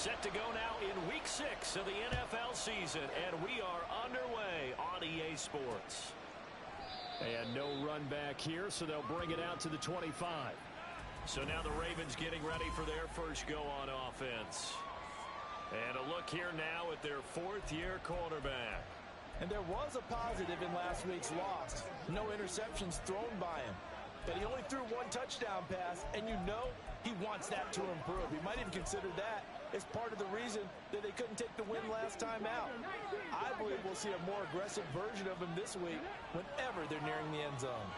Set to go now in Week 6 of the NFL season, and we are underway on EA Sports. And no run back here, so they'll bring it out to the 25. So now the Ravens getting ready for their first go on offense. And a look here now at their fourth-year quarterback. And there was a positive in last week's loss. No interceptions thrown by him. But he only threw one touchdown pass, and you know he wants that to improve. He might even consider that as part of the reason that they couldn't take the win last time out. I believe we'll see a more aggressive version of him this week whenever they're nearing the end zone.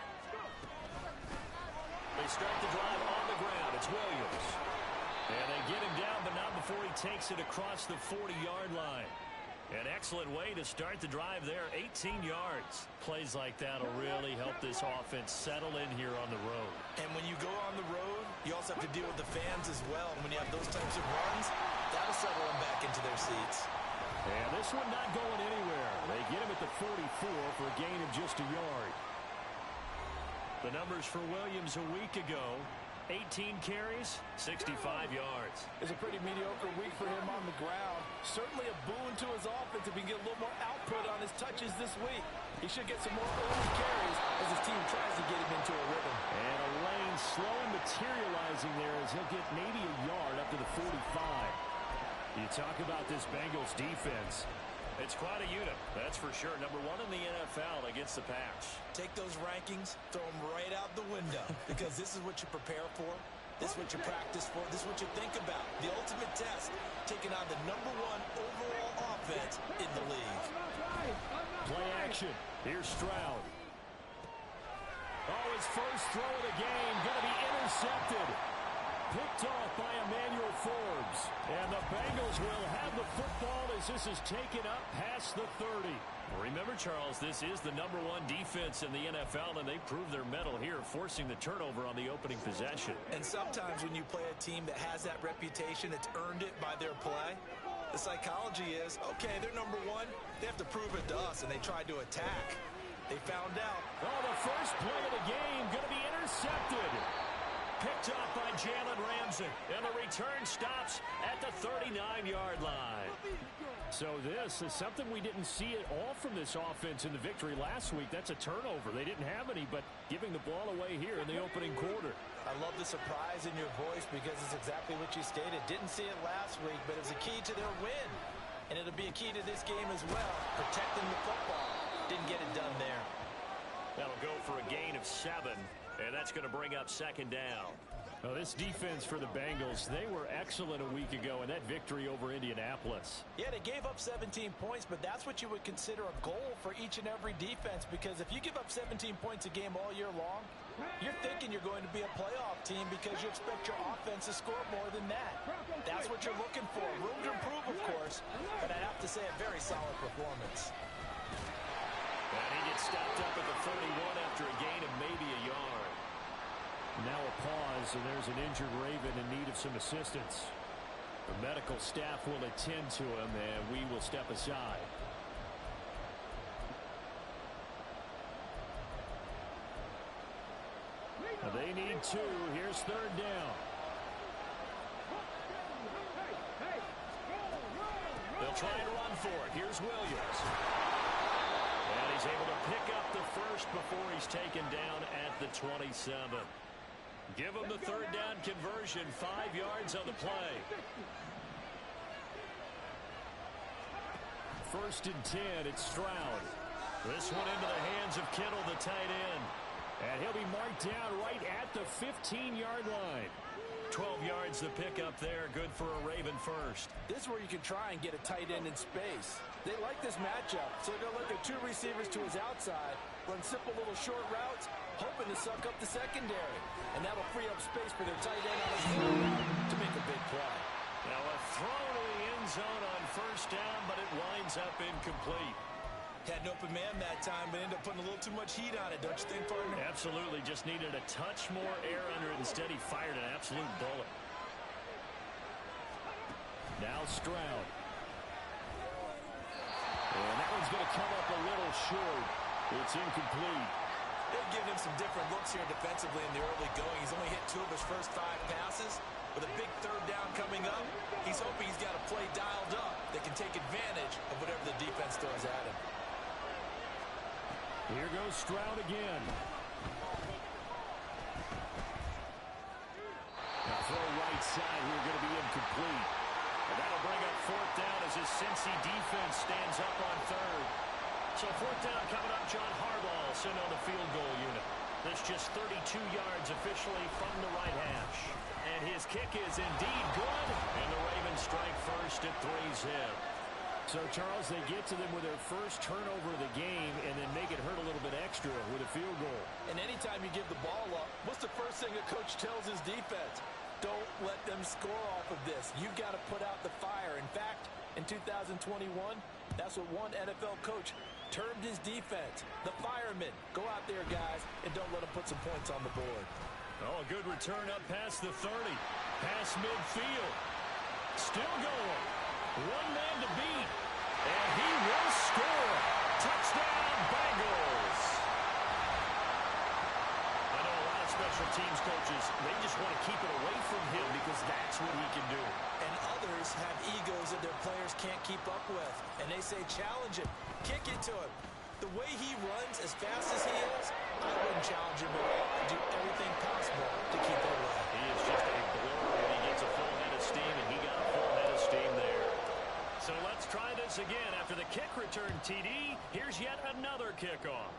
They start the drive on the ground. It's Williams. And they get him down, but not before he takes it across the 40-yard line. An excellent way to start the drive there, 18 yards. Plays like that will really help this offense settle in here on the road. And when you go on the road, you also have to deal with the fans as well. And when you have those types of runs, that'll settle them back into their seats. And this one not going anywhere. They get him at the 44 for a gain of just a yard. The numbers for Williams a week ago, 18 carries, 65 yards. It's a pretty mediocre week for him on the ground. Certainly a boon to his offense if he can get a little more output on his touches this week. He should get some more early carries as his team tries to get him into a rhythm. And a lane slowly materializing there as he'll get maybe a yard up to the 45. You talk about this Bengals defense. It's quite a unit, that's for sure. Number one in the NFL against the pass. Take those rankings, throw them right out the window, because this is what you prepare for. This is what you practice for. This is what you think about. The ultimate test, taking on the number one overall offense in the league. Play action. Here's Stroud. Oh, his first throw of the game going to be intercepted. Picked off by Emmanuel Forbes. And the Bengals will have the football as this is taken up past the 30. Remember, Charles, this is the number one defense in the NFL, and they prove their mettle here, forcing the turnover on the opening possession. And sometimes when you play a team that has that reputation, it's earned it by their play. The psychology is, okay, they're number one. They have to prove it to us, and they tried to attack. They found out. Oh, the first play of the game going to be intercepted. Picked off by Jalen Ramsey. And the return stops at the 39-yard line. So this is something we didn't see at all from this offense in the victory last week. That's a turnover. They didn't have any, but giving the ball away here in the opening quarter. I love the surprise in your voice because it's exactly what you stated. Didn't see it last week, but it was a key to their win. And it'll be a key to this game as well, protecting the football. Didn't get it done there. That'll go for a gain of 7. And that's going to bring up second down. Well, this defense for the Bengals, they were excellent a week ago in that victory over Indianapolis. Yeah, they gave up 17 points, but that's what you would consider a goal for each and every defense, because if you give up 17 points a game all year long, you're thinking you're going to be a playoff team because you expect your offense to score more than that. That's what you're looking for. Room to improve, of course, but I'd have to say a very solid performance. And he gets stopped up at the 31 after a gain of maybe a yard. Now a pause, and there's an injured Raven in need of some assistance. The medical staff will attend to him, and we will step aside. Now they need 2. Here's third down. They'll try and run for it. Here's Williams. And he's able to pick up the first before he's taken down at the 27. Give him the third down conversion, 5 yards on the play. First and 10, it's Stroud. This one into the hands of Kittle, the tight end. And he'll be marked down right at the 15-yard line. 12 yards the pickup there, good for a Raven first. This is where you can try and get a tight end in space. They like this matchup, so they'll look at 2 receivers to his outside, run simple little short routes, hoping to suck up the secondary. And that'll free up space for their tight end on his throw route to make a big play. Now a throw to the end zone on first down, but it winds up incomplete. Had an open man that time, but ended up putting a little too much heat on it, don't you think, partner? Absolutely. Just needed a touch more air under it. Instead, he fired an absolute bullet. Now Stroud. And that one's going to come up a little short. It's incomplete. They've given him some different looks here defensively in the early going. He's only hit 2 of his first 5 passes. With a big third down coming up, he's hoping he's got a play dialed up that can take advantage of whatever the defense throws at him. Here goes Stroud again. A throw right side here going to be incomplete. And that'll bring up 4th down as his Cincy defense stands up on 3rd. So 4th down coming up. John Harbaugh sent on the field goal unit. That's just 32 yards officially from the right hash. And his kick is indeed good. And the Ravens strike first at 3's hit. So, Charles, they get to them with their first turnover of the game and then make it hurt a little bit extra with a field goal. And anytime you give the ball up, what's the first thing a coach tells his defense? Don't let them score off of this. You've got to put out the fire. In fact, in 2021, that's what one NFL coach termed his defense. The firemen. Go out there, guys, and don't let them put some points on the board. Oh, a good return up past the 30. Past midfield. Still going. One man to beat. And he will score. Touchdown, Bengals. I know a lot of special teams coaches, they just want to keep it away from him because that's what he can do. And others have egos that their players can't keep up with. And they say, challenge him. Kick it to him. The way he runs as fast as he is, I wouldn't challenge him at all. I'd do everything possible to keep it away. He is just a blur when he gets a full head of steam, and he got a full head of steam there. So let's try this again. After the kick return TD, here's yet another kickoff.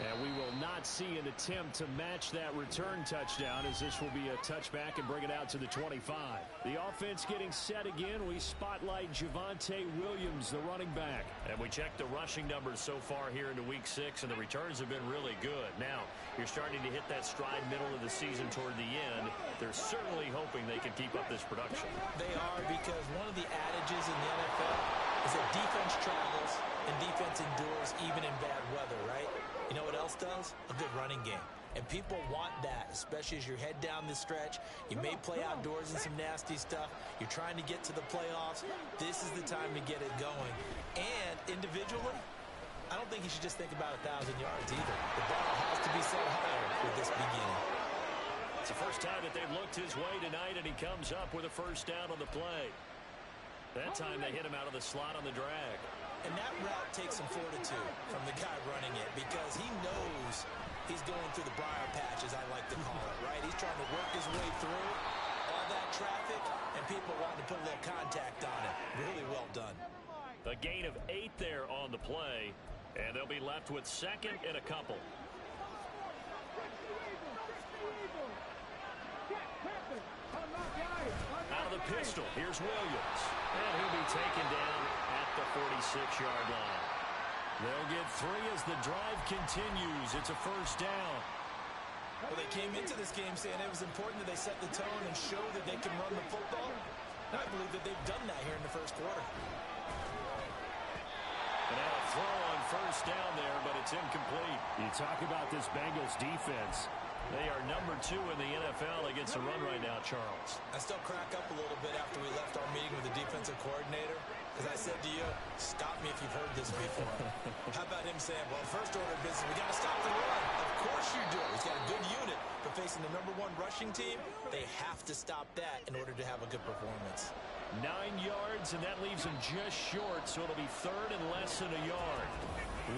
And we will not see an attempt to match that return touchdown, as this will be a touchback and bring it out to the 25. The offense getting set again. We spotlight Javonte Williams, the running back. And we check the rushing numbers so far here into Week 6, and the returns have been really good. Now, you're starting to hit that stride middle of the season toward the end. They're certainly hoping they can keep up this production. They are, because one of the adages in the NFL is that defense travels and defense endures even in bad weather, right? You know what else does? A good running game. And people want that, especially as you head down the stretch. You may play outdoors in some nasty stuff. You're trying to get to the playoffs. This is the time to get it going. And individually, I don't think you should just think about 1,000 yards either. The bar has to be set higher with this beginning. It's the first time that they've looked his way tonight, and he comes up with a first down on the play. That time they hit him out of the slot on the drag. And that route takes some fortitude from the guy running it, because he knows he's going through the briar patch, as I like to call it, right? He's trying to work his way through all that traffic, and people want to put a little contact on it. Really well done. A gain of 8 there on the play, and they'll be left with 2nd and a couple. Out of the pistol, here's Williams. And he'll be taken down at the 46-yard line. They'll get 3 as the drive continues. It's a first down. Well, they came into this game saying it was important that they set the tone and show that they can run the football. And I believe that they've done that here in the first quarter. And now a throw on first down there, but it's incomplete. You talk about this Bengals defense. They are number 2 in the NFL against the run right now, Charles. I still crack up a little bit after we left our meeting with the defensive coordinator, because I said to you, stop me if you've heard this before. How about him saying, well, first order of business, we got to stop the run. Of course you do. He's got a good unit, but facing the number 1 rushing team, they have to stop that in order to have a good performance. 9 yards, and that leaves him just short, so it'll be 3rd and less than a yard.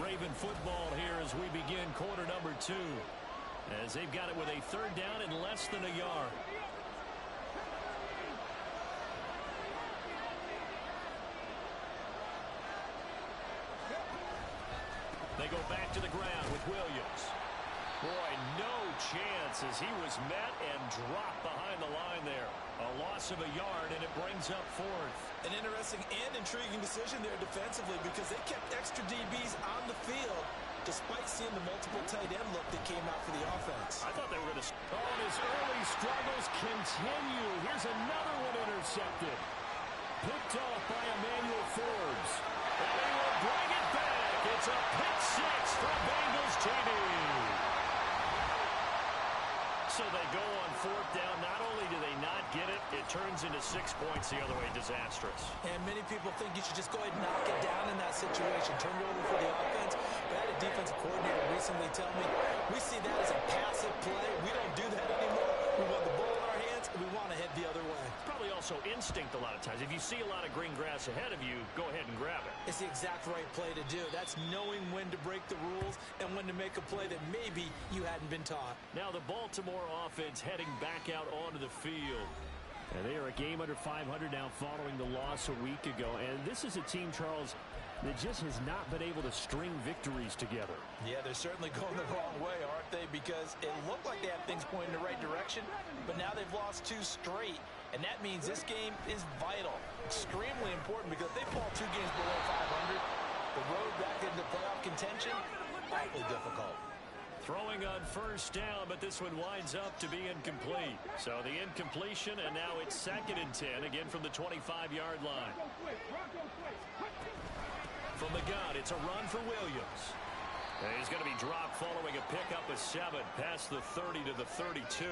Raven football here as we begin quarter number 2. As they've got it with a 3rd down and less than a yard. They go back to the ground with Williams. Boy, no chance as he was met and dropped behind the line there. A loss of a yard, and it brings up 4th. An interesting and intriguing decision there defensively, because they kept extra DBs on the field despite seeing the multiple tight end look that came out for the offense. I thought they were going to... Oh, and his early struggles continue. Here's another one intercepted. Picked off by Emmanuel Forbes. And he will bring it back. It's a pick 6 for Bengals TV. So they go on 4th down. Not only do they not get it, it turns into 6 points the other way. Disastrous. And many people think you should just go ahead and knock it down in that situation. Turn it over for the offense. But I had a defensive coordinator recently tell me, we see that as a passive play. We don't do that anymore. We want the ball in our hands, and we want to head the other way. Probably also instinct a lot of times. If you see a lot of green grass ahead of you, go ahead and grab it. It's the exact right play to do. That's knowing when to break the rules and when to make a play that maybe you hadn't been taught. Now the Baltimore offense heading back out onto the field. And they are a game under 500 now following the loss a week ago. And this is a team, Charles, that just has not been able to string victories together. Yeah, they're certainly going the wrong way, aren't they? Because it looked like they had things pointing in the right direction, but now they've lost 2 straight. And that means this game is vital, extremely important, because if they fall 2 games below 500, the road back into playoff contention, awfully difficult. Throwing on first down, but this one winds up to be incomplete. So the incompletion, and now it's 2nd and 10, again from the 25-yard line. From the gun, it's a run for Williams. And he's going to be dropped following a pickup of 7 past the 30 to the 32.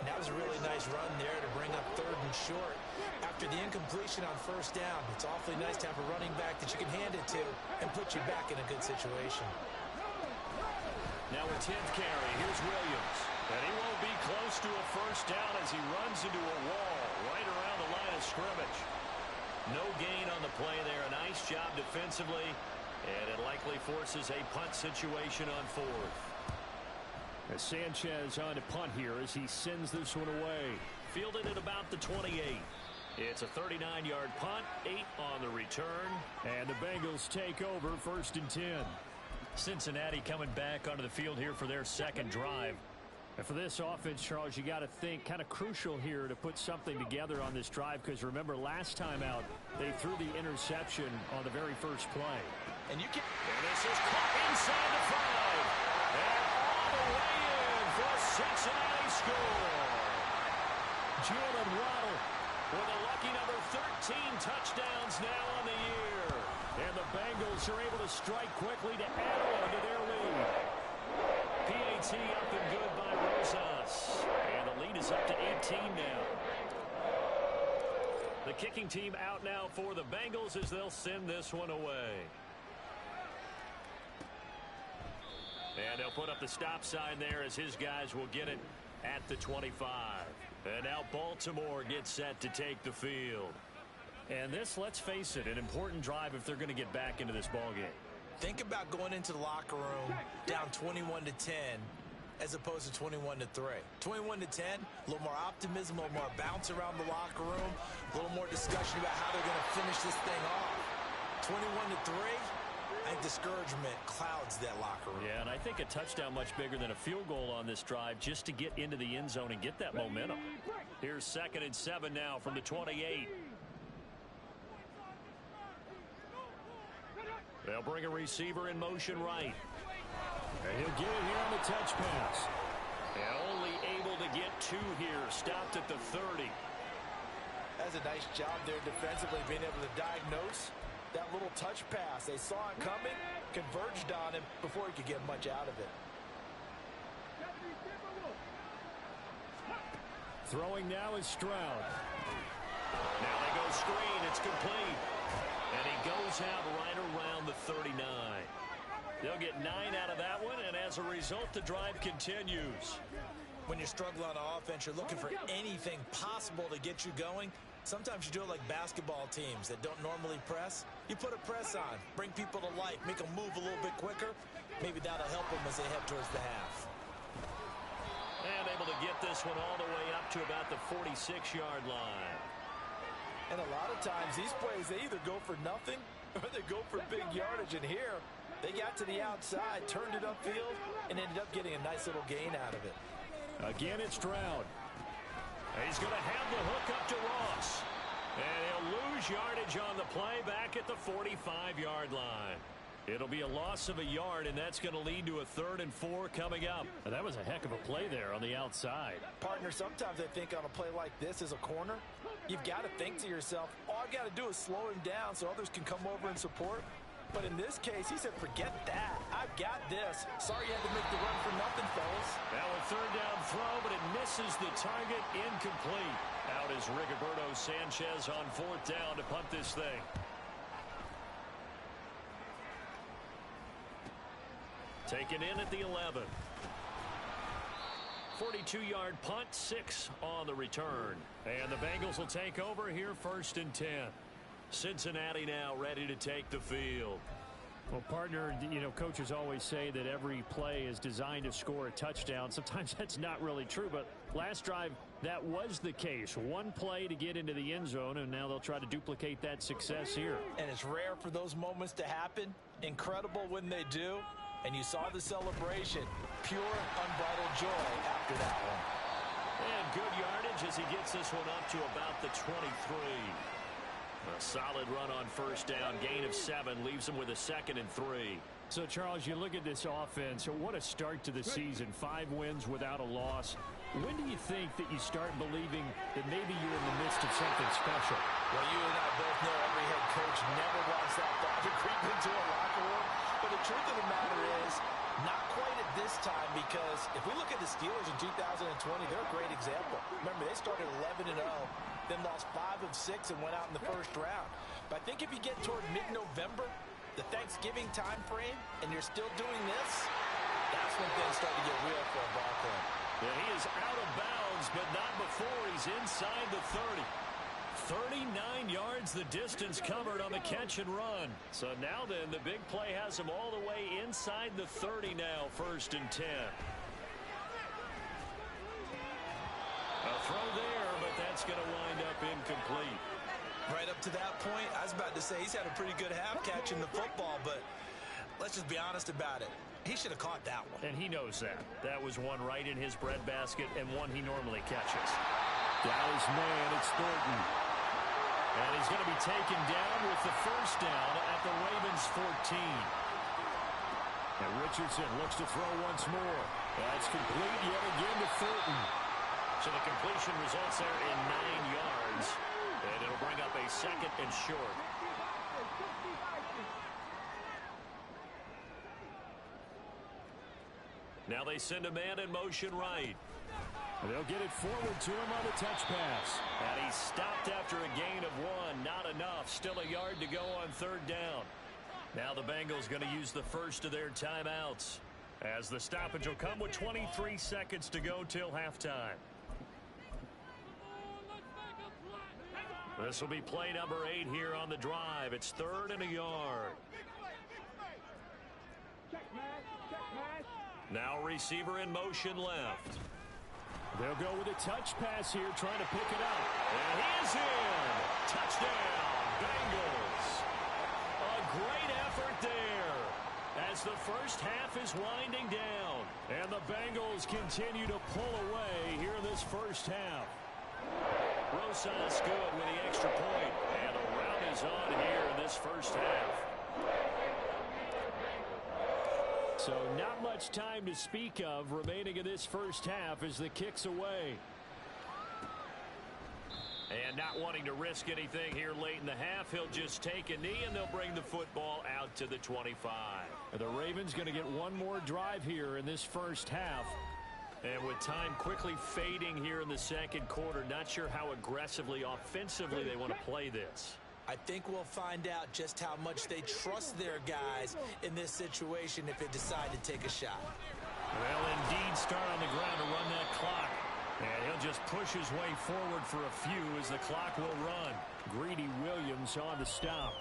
That was a really nice run there to bring up 3rd and short. After the incompletion on first down, it's awfully nice to have a running back that you can hand it to and put you back in a good situation. Now a 10th carry. Here's Williams. And he won't be close to a first down as he runs into a wall right around the line of scrimmage. No gain on the play there. A nice job defensively. And it likely forces a punt situation on 4th. As Sanchez on to punt here as he sends this one away. Fielded at about the 28. It's a 39-yard punt, 8 on the return. And the Bengals take over 1st and 10. Cincinnati coming back onto the field here for their 2nd drive. And for this offense, Charles, you got to think kind of crucial here to put something together on this drive, because remember last time out they threw the interception on the very first play. And you can. And this is caught inside the 5. And all the way in for a Cincinnati score. Jalen Waddle with a lucky number 13 touchdowns now on the year. And the Bengals are able to strike quickly to add on to their lead. PAT up and good by Rosas. And the lead is up to 18 now. The kicking team out now for the Bengals as they'll send this one away. And they'll put up the stop sign there as his guys will get it at the 25. And now Baltimore gets set to take the field. And this, let's face it, an important drive if they're going to get back into this ballgame. Think about going into the locker room down 21-10 as opposed to 21-3. 21-10, a little more optimism, a little more bounce around the locker room, a little more discussion about how they're going to finish this thing off. 21-3, I think discouragement clouds that locker room. Yeah, and I think a touchdown much bigger than a field goal on this drive just to get into the end zone and get that momentum. Here's 2nd and 7 now from the 28. They'll bring a receiver in motion right. And he'll get it here on the touch pass. And only able to get 2 here. Stopped at the 30. That's a nice job there defensively, being able to diagnose that little touch pass. They saw it coming, converged on him before he could get much out of it. Throwing now is Stroud. Now they go screen. It's complete. And he goes out right around the 39. They'll get 9 out of that one, and as a result, the drive continues. When you're struggling on offense, you're looking for anything possible to get you going. Sometimes you do it like basketball teams that don't normally press. You put a press on, bring people to life, make them move a little bit quicker. Maybe that'll help them as they head towards the half. And able to get this one all the way up to about the 46-yard line. And a lot of times, these plays, they either go for nothing or they go for big yardage. And here, they got to the outside, turned it upfield, and ended up getting a nice little gain out of it. Again, it's Stroud. He's going to have the hook up to Ross. And he'll lose yardage on the play back at the 45-yard line. It'll be a loss of a yard, and that's going to lead to a 3rd and 4 coming up. And that was a heck of a play there on the outside. Partner, sometimes I think on a play like this as a corner, you've got to think to yourself, all I've got to do is slow him down so others can come over and support. But in this case, he said, forget that. I've got this. Sorry you had to make the run for nothing, fellas. Now a 3rd down throw, but it misses the target. Incomplete. Out is Rigoberto Sanchez on 4th down to punt this thing. Taken in at the 11. 42-yard punt, 6 on the return. And the Bengals will take over here, 1st and 10. Cincinnati now ready to take the field. Well, partner, you know, coaches always say that every play is designed to score a touchdown. Sometimes that's not really true, but last drive, that was the case. One play to get into the end zone, and now they'll try to duplicate that success here. And it's rare for those moments to happen. Incredible when they do. And you saw the celebration. Pure, unbridled joy after that one. And good yardage as he gets this one up to about the 23. A solid run on 1st down. Gain of 7 leaves him with a 2nd and 3. So, Charles, you look at this offense. What a start to the season. 5 wins without a loss. When do you think that you start believing that maybe you're in the midst of something special? Well, you and I both know every head coach never wants that thought to creep into a locker room. But the truth of the matter is, not quite at this time, because if we look at the Steelers in 2020, they're a great example. Remember, they started 11-0, then lost 5 of 6 and went out in the 1st round. But I think if you get toward mid-November, the Thanksgiving time frame, and you're still doing this, that's when things start to get real for a ball club. Yeah, he is out of bounds, but not before he's inside the 30. 39 yards the distance covered on the catch and run. So now then, the big play has him all the way inside the 30 now, 1st and 10. A throw there, but that's going to wind up incomplete. Right up to that point, I was about to say he's had a pretty good half catching the football, but let's just be honest about it. He should have caught that one. And he knows that. That was one right in his breadbasket and one he normally catches. Dallas man, it's Thornton. And he's going to be taken down with the 1st down at the Ravens 14. And Richardson looks to throw once more. That's complete yet again to Thornton. So the completion results there in 9 yards. And it'll bring up a 2nd and short. Now they send a man in motion right. They'll get it forward to him on the touch pass. And he's stopped after a gain of 1. Not enough. Still a yard to go on 3rd down. Now the Bengals going to use the first of their timeouts, as the stoppage will come with 23 seconds to go till halftime. This will be play number 8 here on the drive. It's 3rd and a yard. Now receiver in motion left. They'll go with a touch pass here, trying to pick it up. And he is in. Touchdown, Bengals. A great effort there as the first half is winding down. And the Bengals continue to pull away here in this first half. Rosas good with the extra point. And a rout is on here in this first half. So not much time to speak of remaining in this first half as the kick's away. And not wanting to risk anything here late in the half, he'll just take a knee and they'll bring the football out to the 25. The Ravens going to get one more drive here in this first half. And with time quickly fading here in the 2nd quarter, not sure how aggressively, offensively they want to play this. I think we'll find out just how much they trust their guys in this situation if they decide to take a shot. Well, indeed, start on the ground to run that clock. And he'll just push his way forward for a few as the clock will run. Greedy Williams on the stop.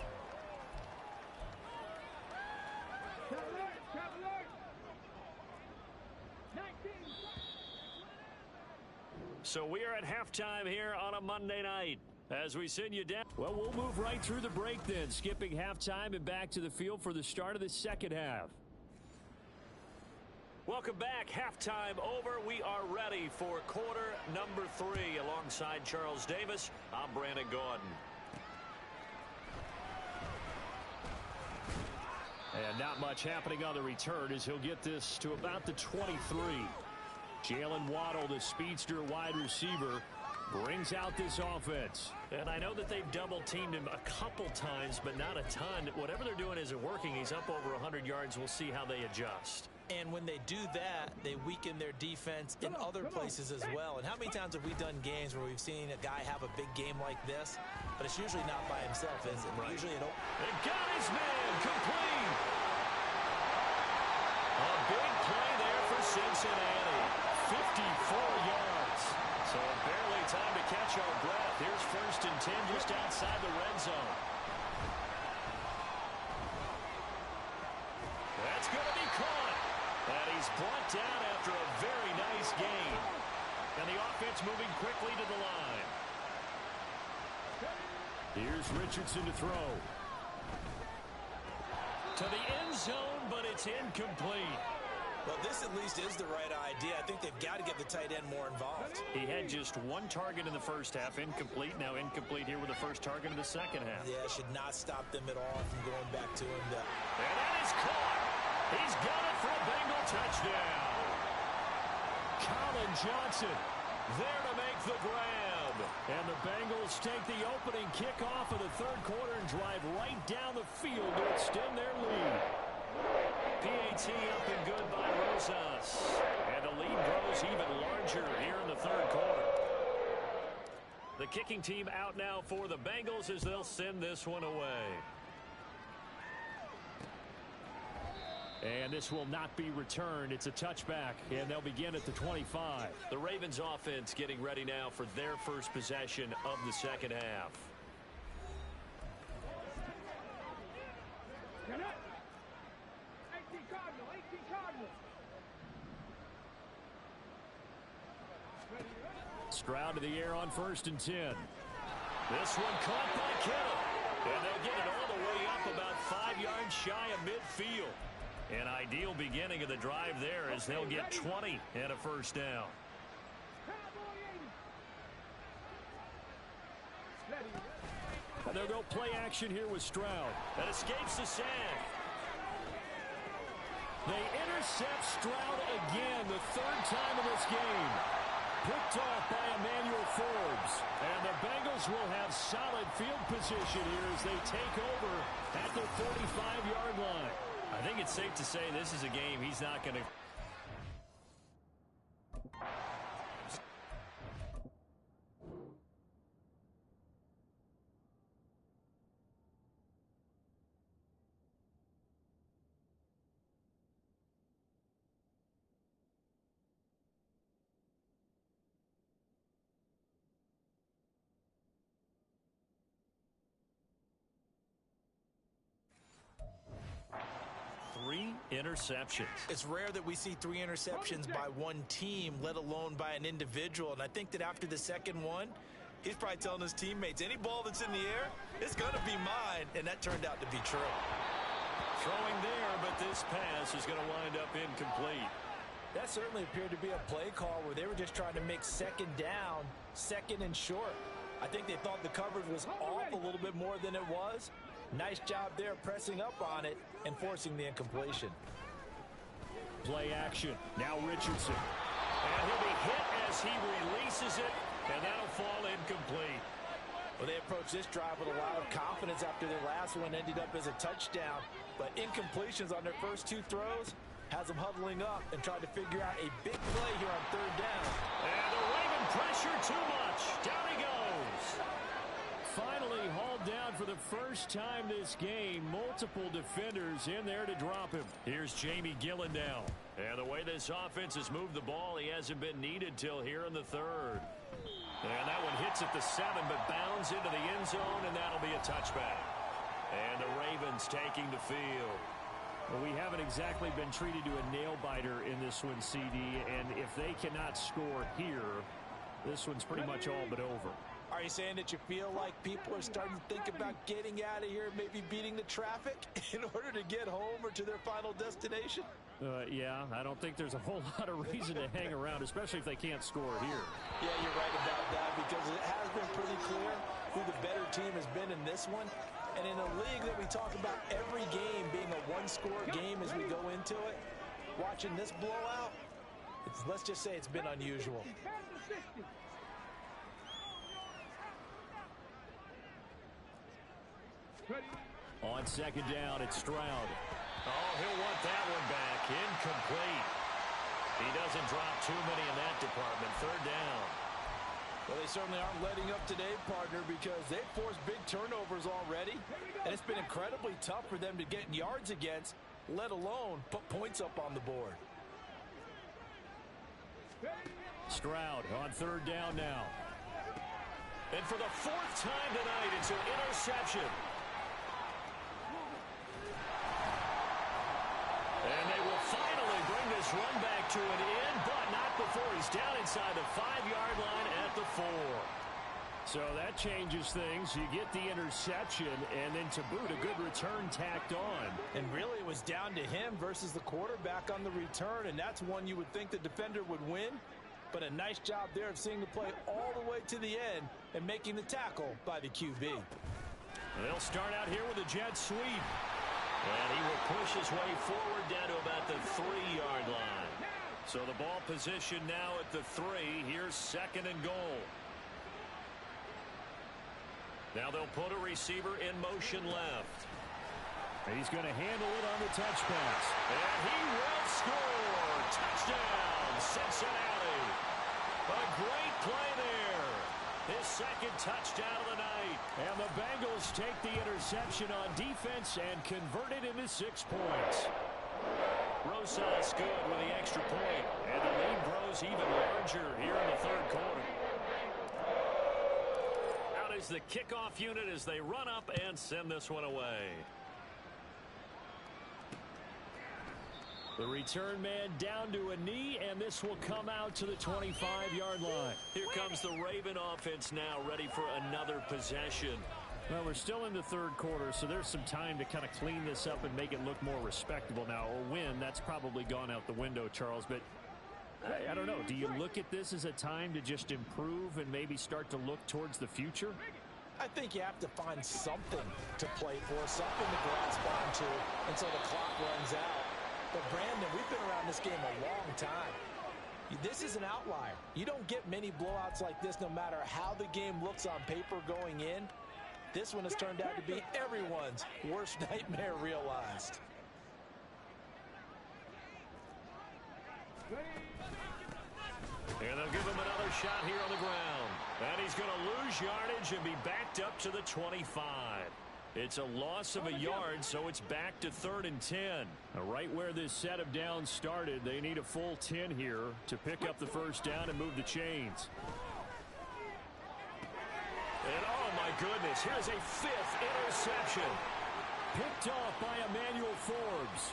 So we are at halftime here on a Monday night. As we send you down. Well, we'll move right through the break then, skipping halftime and back to the field for the start of the second half. Welcome back. Halftime over. We are ready for quarter number 3. Alongside Charles Davis, I'm Brandon Gaudin. And not much happening on the return as he'll get this to about the 23. Jalen Waddle, the speedster wide receiver, brings out this offense. And I know that they've double-teamed him a couple times, but not a ton. Whatever they're doing isn't working. He's up over 100 yards. We'll see how they adjust. And when they do that, they weaken their defense in other places as well. And how many times have we done games where we've seen a guy have a big game like this, but it's usually not by himself, is it? Right. Usually They got his man complete. A Cincinnati. 54 yards. So barely time to catch our breath. Here's 1st and 10 just outside the red zone. That's going to be caught. And he's brought down after a very nice gain. And the offense moving quickly to the line. Here's Richardson to throw. To the end zone, but it's incomplete. Well, this at least is the right idea. I think they've got to get the tight end more involved. He had just one target in the first half, incomplete. Now incomplete here with the first target in the second half. Yeah, should not stop them at all from going back to him. And that is caught. He's got it for a Bengal touchdown. Colin Johnson there to make the grab. And the Bengals take the opening kickoff of the third quarter and drive right down the field to extend their lead. PAT up and good by Rosas. And the lead grows even larger here in the third quarter. The kicking team out now for the Bengals as they'll send this one away. And this will not be returned. It's a touchback, and they'll begin at the 25. The Ravens offense getting ready now for their first possession of the second half. Stroud to the air on 1st and 10. This one caught by Kittle. And they'll get it all the way up about 5 yards shy of midfield. An ideal beginning of the drive there as they'll get 20 and a first down. They'll go play action here with Stroud. That escapes the sand. They intercept Stroud again, the third time in this game. Picked off by Emmanuel Forbes. And the Bengals will have solid field position here as they take over at the 45-yard line. I think it's safe to say this is a game he's not going to... Interceptions. It's rare that we see 3 interceptions by one team, let alone by an individual. And I think that after the second one, he's probably telling his teammates, any ball that's in the air, it's going to be mine. And that turned out to be true. Throwing there, but this pass is going to wind up incomplete. That certainly appeared to be a play call where they were just trying to make second down, second and short. I think they thought the coverage was off a little bit more than it was. Nice job there pressing up on it and forcing the incompletion. Play action. Now Richardson. And he'll be hit as he releases it, and that'll fall incomplete. Well, they approached this drive with a lot of confidence after their last one ended up as a touchdown. But incompletions on their first 2 throws has them huddling up and trying to figure out a big play here on third down. And the Raven pressure too much. Down he goes. Finally hauled down for the first time this game. Multiple defenders in there to drop him. Here's Jamie Gillen now. And the way this offense has moved the ball, he hasn't been needed till here in the third. And that one hits at the 7, but bounds into the end zone, and that'll be a touchback. And the Ravens taking the field. Well, we haven't exactly been treated to a nail-biter in this one, CD, and if they cannot score here, this one's pretty much all but over. Are you saying that you feel like people are starting to think about getting out of here, maybe beating the traffic in order to get home or to their final destination? Yeah, I don't think there's a whole lot of reason to hang around, especially if they can't score here. Yeah, you're right about that because it has been pretty clear who the better team has been in this one. And in a league that we talk about every game being a one-score game as we go into it, watching this blowout, let's just say it's been unusual. On second down, it's Stroud. Oh, he'll want that one back. Incomplete. He doesn't drop too many in that department. Third down. Well, they certainly aren't letting up today, partner, because they've forced big turnovers already. And it's been incredibly tough for them to get yards against, let alone put points up on the board. Stroud on third down now. And for the fourth time tonight, it's an interception. And they will finally bring this run back to an end, but not before he's down inside the 5-yard line at the 4. So that changes things. You get the interception, and then to boot, a good return tacked on. And really, it was down to him versus the quarterback on the return, and that's one you would think the defender would win. But a nice job there of seeing the play all the way to the end and making the tackle by the QB. They'll start out here with a jet sweep. And he will push his way forward down to about the 3-yard line. So the ball position now at the 3. Here's second and goal. Now they'll put a receiver in motion left. He's going to handle it on the touch pass. And he will score. Touchdown, Cincinnati. A great play there. His second touchdown of the night. And the Bengals take the interception on defense and convert it into 6 points. Rosas good with the extra point. And the lead grows even larger here in the third quarter. Out is the kickoff unit as they run up and send this one away. The return man down to a knee, and this will come out to the 25-yard line. Here comes the Raven offense now, ready for another possession. Well, we're still in the third quarter, so there's some time to kind of clean this up and make it look more respectable now. A win, that's probably gone out the window, Charles, but I don't know. Do you look at this as a time to just improve and maybe start to look towards the future? I think you have to find something to play for, something to grasp onto until the clock runs out. But, Brandon, we've been around this game a long time. This is an outlier. You don't get many blowouts like this no matter how the game looks on paper going in. This one has turned out to be everyone's worst nightmare realized. And they'll give him another shot here on the ground. And he's going to lose yardage and be backed up to the 25. It's a loss of a yard, so it's back to 3rd and 10. Right where this set of downs started, they need a full 10 here to pick up the first down and move the chains. And oh my goodness, here's a 5th interception. Picked off by Emmanuel Forbes.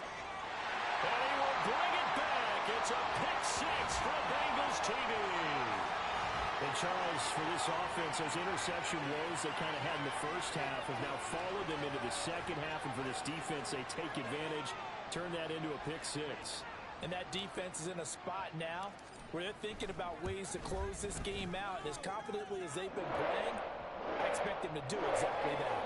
And he will bring it back. It's a pick 6 for the Bengals TV. And Charles, for this offense, those interception woes they kind of had in the first half have now followed them into the second half. And for this defense, they take advantage, turn that into a pick 6. And that defense is in a spot now where they're thinking about ways to close this game out. And as confidently as they've been playing, I expect them to do exactly that.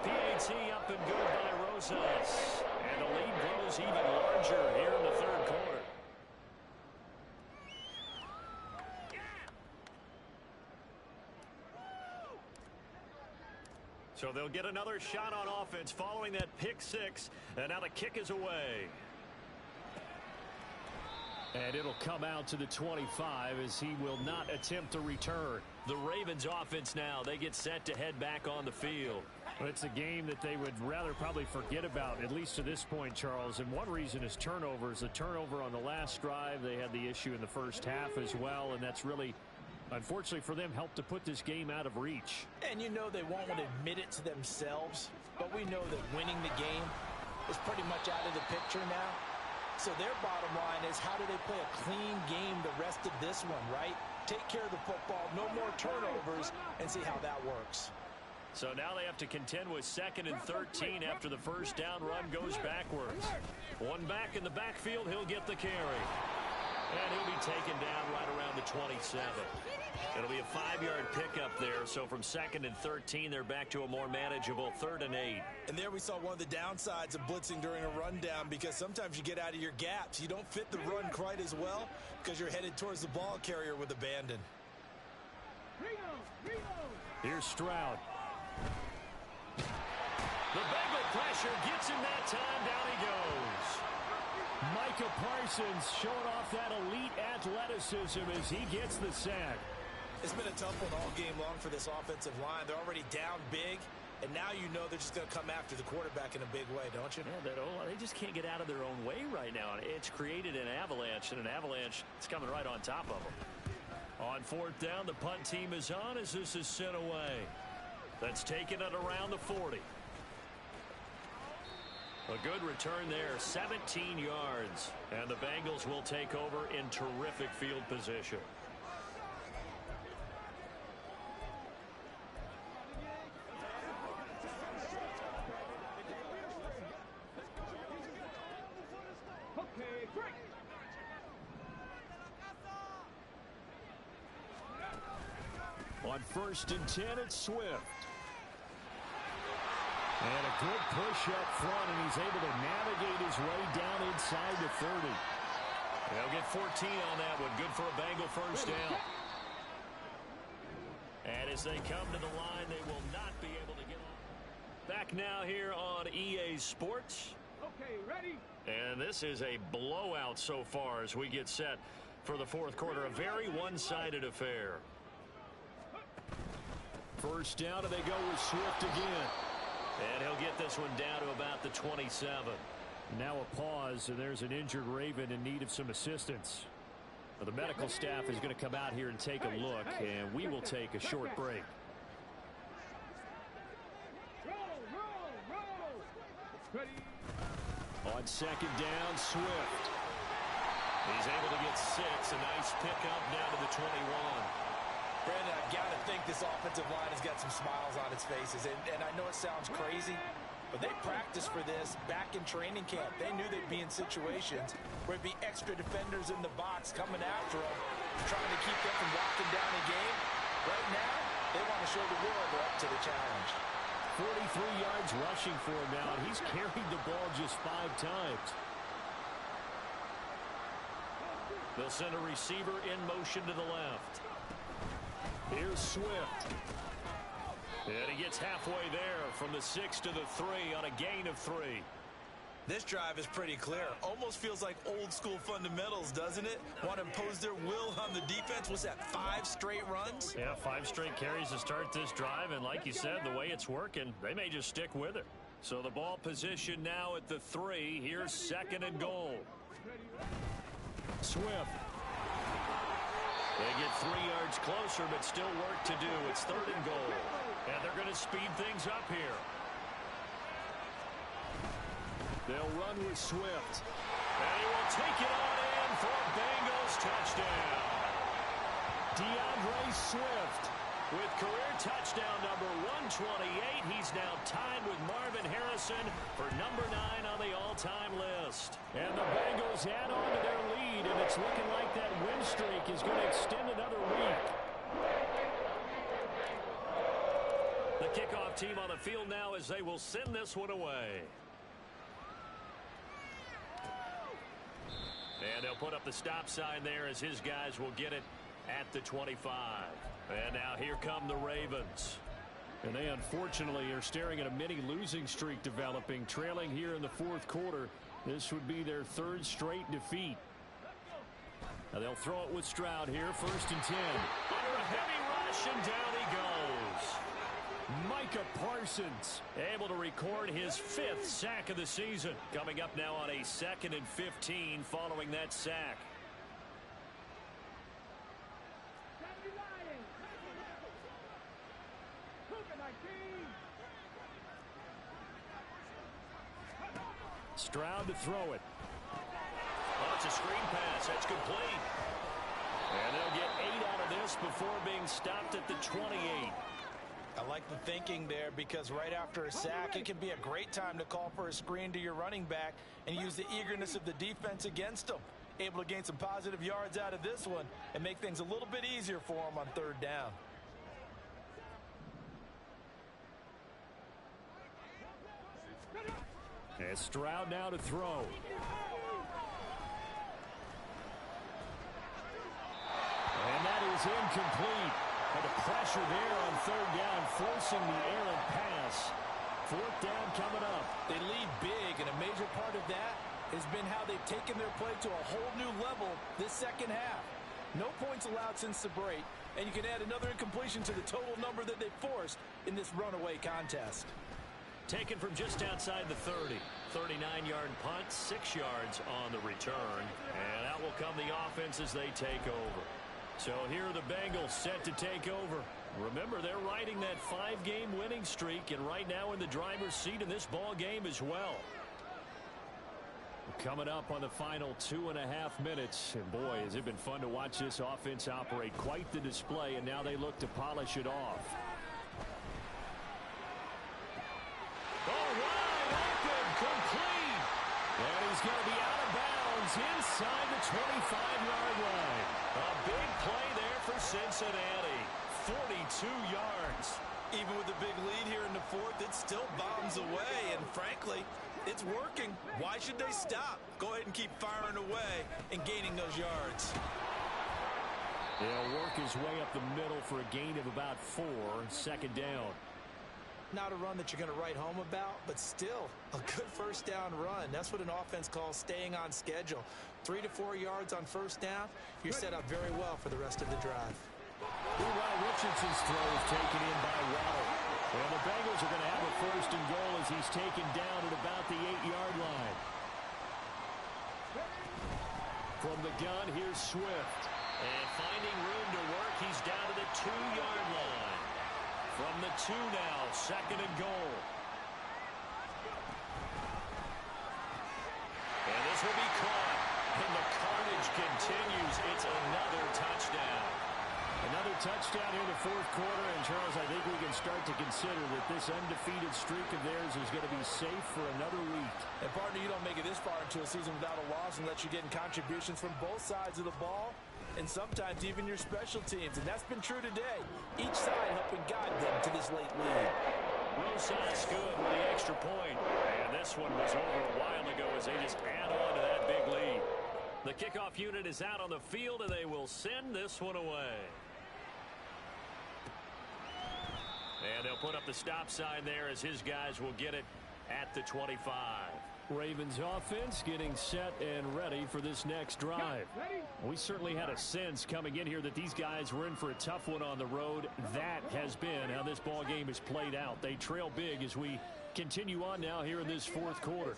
PAT up and good by Rosas. And the lead grows even larger here in the third quarter. So they'll get another shot on offense following that pick 6. And now the kick is away. And it'll come out to the 25 as he will not attempt to return. The Ravens offense now, they get set to head back on the field. Well, it's a game that they would rather probably forget about, at least to this point, Charles. And one reason is turnovers. A turnover on the last drive. They had the issue in the first half as well, and that's really, unfortunately for them, helped to put this game out of reach. And you know they won't want to admit it to themselves, but we know that winning the game is pretty much out of the picture now. So their bottom line is, how do they play a clean game the rest of this one, right? Take care of the football, no more turnovers, and see how that works. So now they have to contend with 2nd and 13 after the first down run goes backwards. One back in the backfield, he'll get the carry. And he'll be taken down right around the 27. It'll be a 5-yard pickup there. So from 2nd and 13, they're back to a more manageable 3rd and 8. And there we saw one of the downsides of blitzing during a rundown, because sometimes you get out of your gaps. You don't fit the run quite as well because you're headed towards the ball carrier with abandon. Here's Stroud. The Bengal pressure gets him that time. Down he goes. Micah Parsons showing off that elite athleticism as he gets the sack. It's been a tough one all game long for this offensive line. They're already down big, And now you know they're just going to come after the quarterback in a big way, don't you? Yeah, they just can't get out of their own way right now. It's created an avalanche, and an avalanche is coming right on top of them. On fourth down, the punt team is on as this is sent away. That's taken it around the 40. A good return there, 17 yards. And the Bengals will take over in terrific field position. On 1st and 10, it's Swift. And a good push up front, and he's able to navigate his way down inside the 30. They'll get 14 on that one. Good for a Bengal first down. And as they come to the line, they will not be able to get on. Back now here on EA Sports. Okay, ready? And this is a blowout so far as we get set for the fourth quarter. A very one-sided affair. First down, and they go with Swift again. And he'll get this one down to about the 27. Now a pause, and there's an injured Raven in need of some assistance. The medical staff is going to come out here and take a look, and we will take a short break. On second down, Swift. He's able to get 6. A nice pickup down to the 21. Brandon, I've got to think this offensive line has got some smiles on its faces. And I know it sounds crazy, but they practiced for this back in training camp. They knew they'd be in situations where it'd be extra defenders in the box coming after them, trying to keep them from locking down the game. Right now, they want to show the world they're up to the challenge. 43 yards rushing for him now, and he's carried the ball just 5 times. They'll send a receiver in motion to the left. Here's Swift. And he gets halfway there from the 6 to the 3 on a gain of 3. This drive is pretty clear. Almost feels like old school fundamentals, doesn't it? Want to impose their will on the defense. What's that, 5 straight runs? Yeah, 5 straight carries to start this drive. And like you said, the way it's working, they may just stick with it. So the ball position now at the 3. Here's 2nd and goal. Swift. They get 3 yards closer, but still work to do. It's 3rd and goal. And they're going to speed things up here. They'll run with Swift. And he will take it on in for a Bengals touchdown. DeAndre Swift with career touchdown number 128. He's now tied with Marvin Harrison for number 9 on the all-time list. And the Bengals add on to their lead, and it's looking like that win streak is going to extend another week. The kickoff team on the field now as they will send this one away. And they'll put up the stop sign there as his guys will get it at the 25. And now here come the Ravens. And they unfortunately are staring at a mini losing streak developing, trailing here in the fourth quarter. This would be their 3rd straight defeat. Now they'll throw it with Stroud here, 1st and 10. Under a heavy rush, and down he goes. Micah Parsons able to record his 5th sack of the season. Coming up now on a 2nd and 15 following that sack. Stroud to throw it. Oh, it's a screen pass. That's complete. And they'll get 8 out of this before being stopped at the 28. I like the thinking there because right after a sack, it can be a great time to call for a screen to your running back and use the eagerness of the defense against them. Able to gain some positive yards out of this one and make things a little bit easier for them on 3rd down. And Stroud now to throw. And that is incomplete. And the pressure there on 3rd down, forcing the errant pass. 4th down coming up. They lead big, and a major part of that has been how they've taken their play to a whole new level this second half. No points allowed since the break, And you can add another incompletion to the total number that they forced in this runaway contest. Taken from just outside the 30. 39-yard punt, 6 yards on the return. And out will come the offense as they take over. So here are the Bengals set to take over. Remember, they're riding that 5-game winning streak, and right now in the driver's seat in this ball game as well. Coming up on the final 2.5 minutes. And boy, has it been fun to watch this offense operate. Quite the display, and now they look to polish it off. Complete. And he's going to be out of bounds inside the 25-yard line. A big play there for Cincinnati. 42 yards. Even with the big lead here in the fourth, it still bombs away. And frankly, it's working. Why should they stop? Go ahead and keep firing away and gaining those yards. He'll work his way up the middle for a gain of about 4. Second down. Not a run that you're going to write home about, but still a good first down run. That's what an offense calls staying on schedule. 3 to 4 yards on first down. You're set up very well for the rest of the drive. Meanwhile, Richardson's throw is taken in by Waddle. And the Bengals are going to have a first and goal as he's taken down at about the 8-yard line. From the gun, here's Swift. And finding room to work, he's down to the 2-yard line. From the 2 now, second and goal. And this will be caught. And the carnage continues. It's another touchdown. Another touchdown here in the fourth quarter. And, Charles, I think we can start to consider that this undefeated streak of theirs is going to be safe for another week. And, partner, you don't make it this far into a season without a loss unless you're getting contributions from both sides of the ball. And sometimes even your special teams. And that's been true today. Each side helping guide them to this late lead. Rosas good with the extra point. And this one was over a while ago as they just add on to that big lead. The kickoff unit is out on the field, and they will send this one away. And they'll put up the stop sign there as his guys will get it at the 25. Ravens offense getting set and ready for this next drive. We certainly had a sense coming in here that these guys were in for a tough one on the road. That has been how this ball game is played out. They trail big as we continue on now here in this fourth quarter.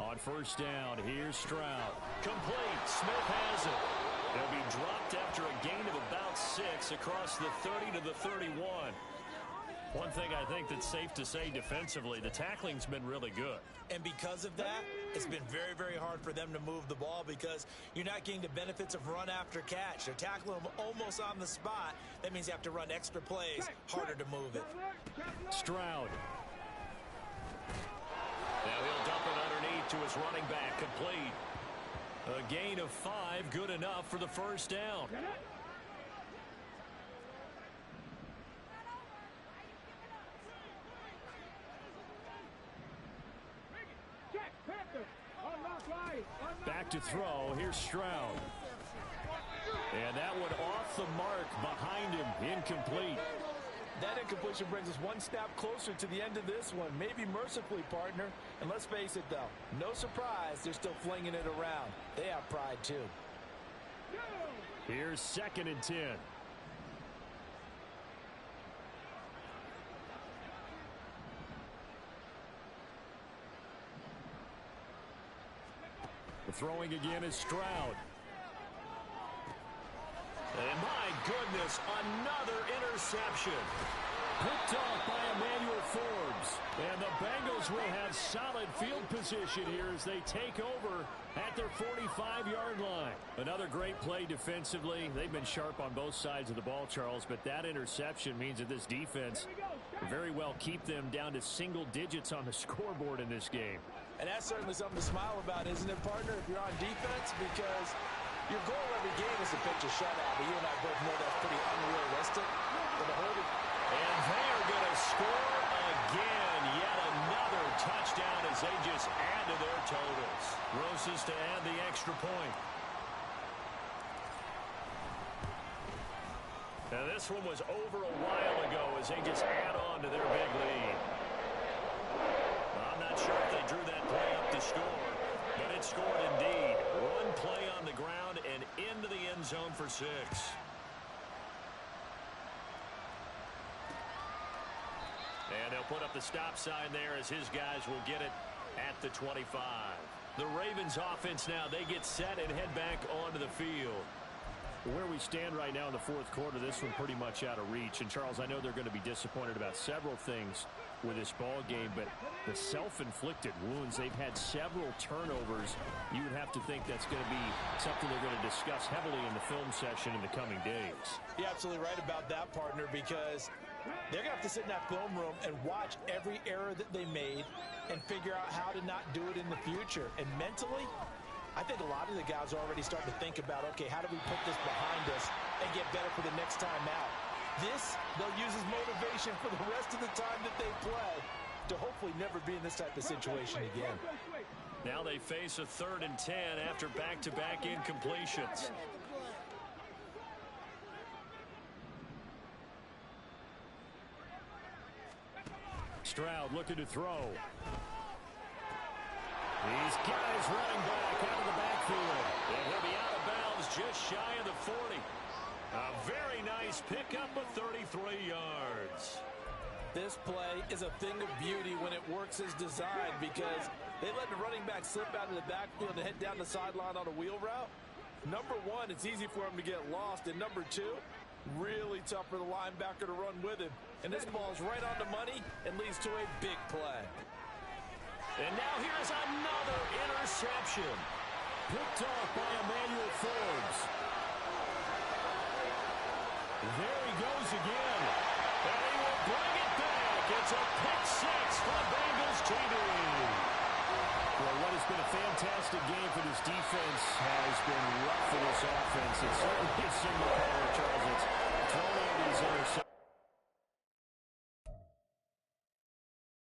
On first down, here's Stroud. Complete. Smith has it. They'll be dropped after a gain of about 6 across the 30 to the 31. One thing I think that's safe to say defensively, the tackling's been really good. And because of that, it's been very, very hard for them to move the ball because you're not getting the benefits of run after catch. They're tackling them almost on the spot. That means you have to run extra plays, harder to move it. Stroud. Now he'll dump it underneath to his running back, complete. A gain of 5, good enough for the first down. Back to throw. Here's Stroud. And that one off the mark behind him. Incomplete. That incompletion brings us one step closer to the end of this one. Maybe mercifully, partner. And let's face it, though. No surprise, they're still flinging it around. They have pride, too. Here's second and 10. The throwing again is Stroud. And my goodness, another interception. Picked off by Emmanuel Forbes. And the Bengals will have solid field position here as they take over at their 45-yard line. Another great play defensively. They've been sharp on both sides of the ball, Charles, but that interception means that this defense very well keep them down to single digits on the scoreboard in this game. And that's certainly something to smile about, isn't it, partner, if you're on defense? Because your goal every game is to pitch a shutout, but you and I both know that's pretty unrealistic. And they are going to score again. Yet another touchdown as they just add to their totals. Rosas to add the extra point. Now this one was over a while ago as they just add on to their big lead. On I'm not sure if they drew that play up to score, but it scored indeed. One play on the ground and into the end zone for 6. And they'll put up the stop sign there as his guys will get it at the 25. The Ravens offense now, they get set and head back onto the field. Where we stand right now in the fourth quarter, this one pretty much out of reach. And, Charles, I know they're going to be disappointed about several things with this ball game, but the self-inflicted wounds, they've had several turnovers. You would have to think that's going to be something they're going to discuss heavily in the film session in the coming days. You're absolutely right about that, partner, because they're going to have to sit in that film room and watch every error that they made and figure out how to not do it in the future. And mentally, I think a lot of the guys are already starting to think about, okay, how do we put this behind us and get better for the next time out? This, they'll use as motivation for the rest of the time that they play to hopefully never be in this type of situation again. Now they face a 3rd and 10 after back-to-back incompletions. Stroud looking to throw. These guys running back out of the backfield. And he'll be out of bounds just shy of the 40. A very nice pickup of 33 yards. This play is a thing of beauty when it works as designed because they let the running back slip out of the backfield and head down the sideline on a wheel route. Number one, it's easy for him to get lost. And number two, really tough for the linebacker to run with him. And this ball's right on the money and leads to a big play. And now here's another interception. Picked off by Emmanuel Forbes. There he goes again. And he will bring it back. It's a pick 6 for the Bengals TV. Well, what has been a fantastic game for this defense has been rough for this offense. It's certainly a single power, Charles. It's thrown